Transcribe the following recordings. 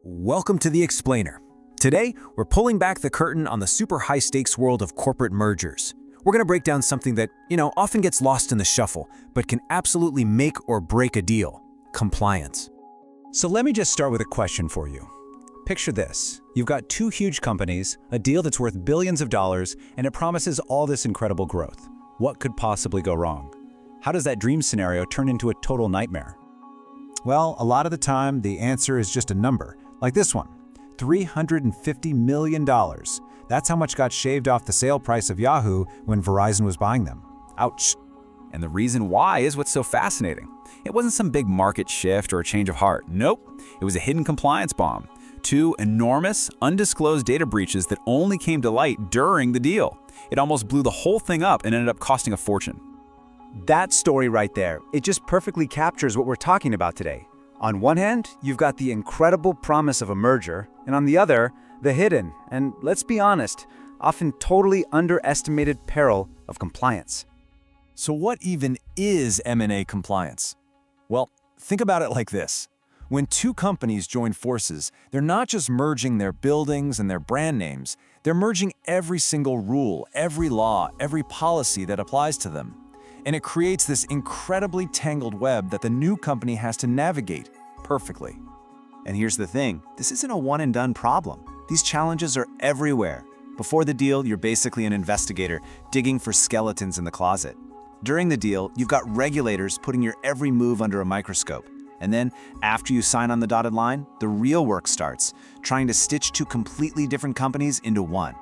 Welcome to The Explainer. Today, we're pulling back the curtain on the super high-stakes world of corporate mergers. We're going to break down something that, often gets lost in the shuffle, but can absolutely make or break a deal: compliance. So let me just start with a question for you. Picture this. You've got two huge companies, a deal that's worth billions of dollars, and it promises all this incredible growth. What could possibly go wrong? How does that dream scenario turn into a total nightmare? Well, a lot of the time, the answer is just a number, like this one, $350 million. That's how much got shaved off the sale price of Yahoo when Verizon was buying them. Ouch. And the reason why is what's so fascinating. It wasn't some big market shift or a change of heart. Nope. It was a hidden compliance bomb. Two enormous, undisclosed data breaches that only came to light during the deal. It almost blew the whole thing up and ended up costing a fortune. That story right there, it just perfectly captures what we're talking about today. On one hand, you've got the incredible promise of a merger, and on the other, the hidden, and let's be honest, often totally underestimated peril of compliance. So what even is M&A compliance? Well, think about it like this. When two companies join forces, they're not just merging their buildings and their brand names, they're merging every single rule, every law, every policy that applies to them. And it creates this incredibly tangled web that the new company has to navigate perfectly. And here's the thing, this isn't a one-and-done problem. These challenges are everywhere. Before the deal, you're basically an investigator digging for skeletons in the closet. During the deal, you've got regulators putting your every move under a microscope. And then, after you sign on the dotted line, the real work starts, trying to stitch two completely different companies into one.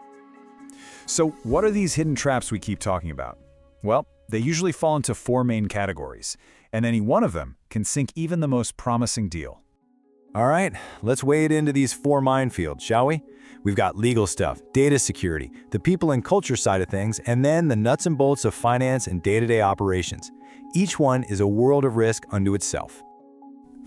So what are these hidden traps we keep talking about? Well, they usually fall into four main categories, and any one of them can sink even the most promising deal. All right, let's wade into these four minefields, shall we? We've got legal stuff, data security, the people and culture side of things, and then the nuts and bolts of finance and day-to-day operations. Each one is a world of risk unto itself.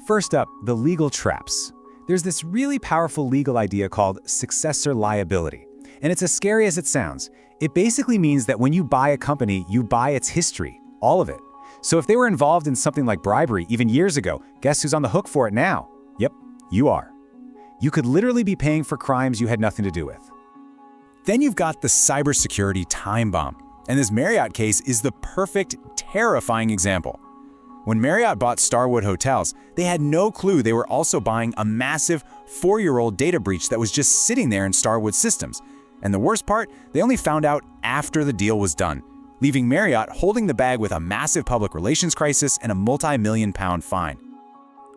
First up, the legal traps. There's this really powerful legal idea called successor liability. And it's as scary as it sounds. It basically means that when you buy a company, you buy its history, all of it. So if they were involved in something like bribery even years ago, guess who's on the hook for it now? Yep, you are. You could literally be paying for crimes you had nothing to do with. Then you've got the cybersecurity time bomb. And this Marriott case is the perfect, terrifying example. When Marriott bought Starwood Hotels, they had no clue they were also buying a massive 4-year-old data breach that was just sitting there in Starwood's systems. And the worst part, they only found out after the deal was done, leaving Marriott holding the bag with a massive public relations crisis and a multi-million-pound fine.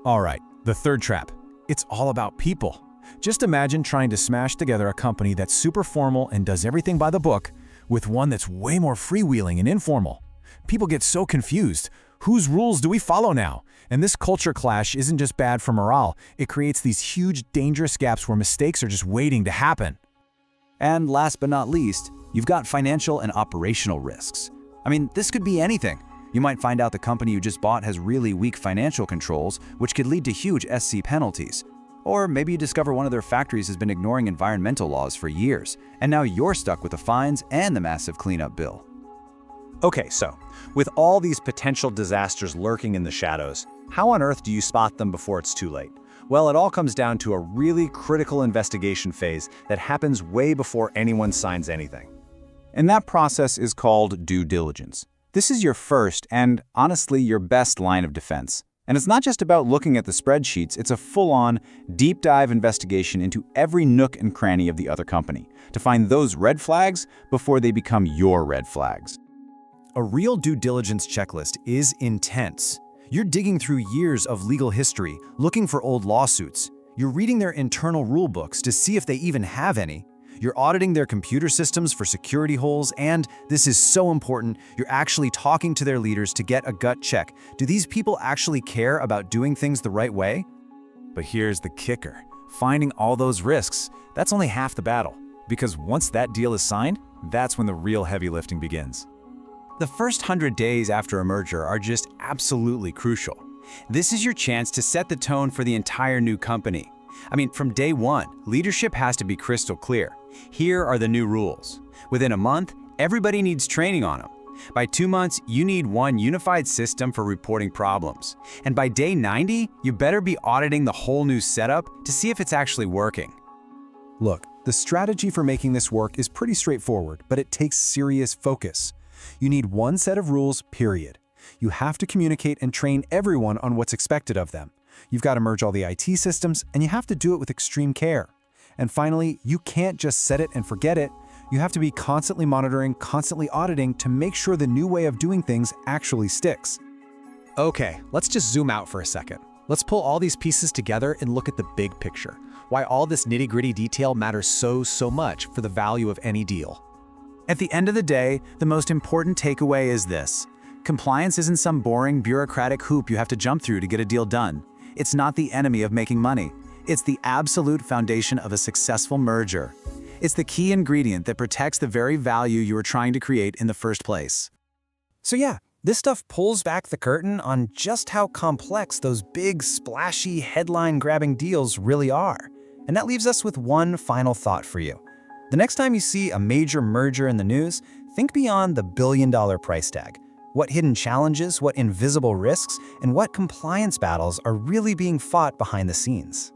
All right, the third trap. It's all about people. Just imagine trying to smash together a company that's super formal and does everything by the book with one that's way more freewheeling and informal. People get so confused. Whose rules do we follow now? And this culture clash isn't just bad for morale. It creates these huge, dangerous gaps where mistakes are just waiting to happen. And last but not least, you've got financial and operational risks. I mean, this could be anything. You might find out the company you just bought has really weak financial controls, which could lead to huge SC penalties. Or maybe you discover one of their factories has been ignoring environmental laws for years, and now you're stuck with the fines and the massive cleanup bill. Okay, so with all these potential disasters lurking in the shadows, how on earth do you spot them before it's too late? Well, it all comes down to a really critical investigation phase that happens way before anyone signs anything. And that process is called due diligence. This is your first and, honestly, your best line of defense. And it's not just about looking at the spreadsheets, it's a full-on, deep-dive investigation into every nook and cranny of the other company to find those red flags before they become your red flags. A real due diligence checklist is intense. You're digging through years of legal history, looking for old lawsuits. You're reading their internal rule books to see if they even have any. You're auditing their computer systems for security holes, and, this is so important, you're actually talking to their leaders to get a gut check. Do these people actually care about doing things the right way? But here's the kicker. Finding all those risks, that's only half the battle. Because once that deal is signed, that's when the real heavy lifting begins. The first 100 days after a merger are just absolutely crucial. This is your chance to set the tone for the entire new company. I mean, from day one, leadership has to be crystal clear. Here are the new rules. Within a month, everybody needs training on them. By 2 months, you need one unified system for reporting problems. And by day 90, you better be auditing the whole new setup to see if it's actually working. Look, the strategy for making this work is pretty straightforward, but it takes serious focus. You need one set of rules, period. You have to communicate and train everyone on what's expected of them. You've got to merge all the IT systems, and you have to do it with extreme care. And finally, you can't just set it and forget it. You have to be constantly monitoring, constantly auditing to make sure the new way of doing things actually sticks. Okay, let's just zoom out for a second. Let's pull all these pieces together and look at the big picture. Why all this nitty-gritty detail matters so much for the value of any deal. At the end of the day, the most important takeaway is this. Compliance isn't some boring bureaucratic hoop you have to jump through to get a deal done. It's not the enemy of making money. It's the absolute foundation of a successful merger. It's the key ingredient that protects the very value you were trying to create in the first place. So yeah, this stuff pulls back the curtain on just how complex those big, splashy, headline-grabbing deals really are. And that leaves us with one final thought for you. The next time you see a major merger in the news, think beyond the billion-dollar price tag. What hidden challenges, what invisible risks, and what compliance battles are really being fought behind the scenes?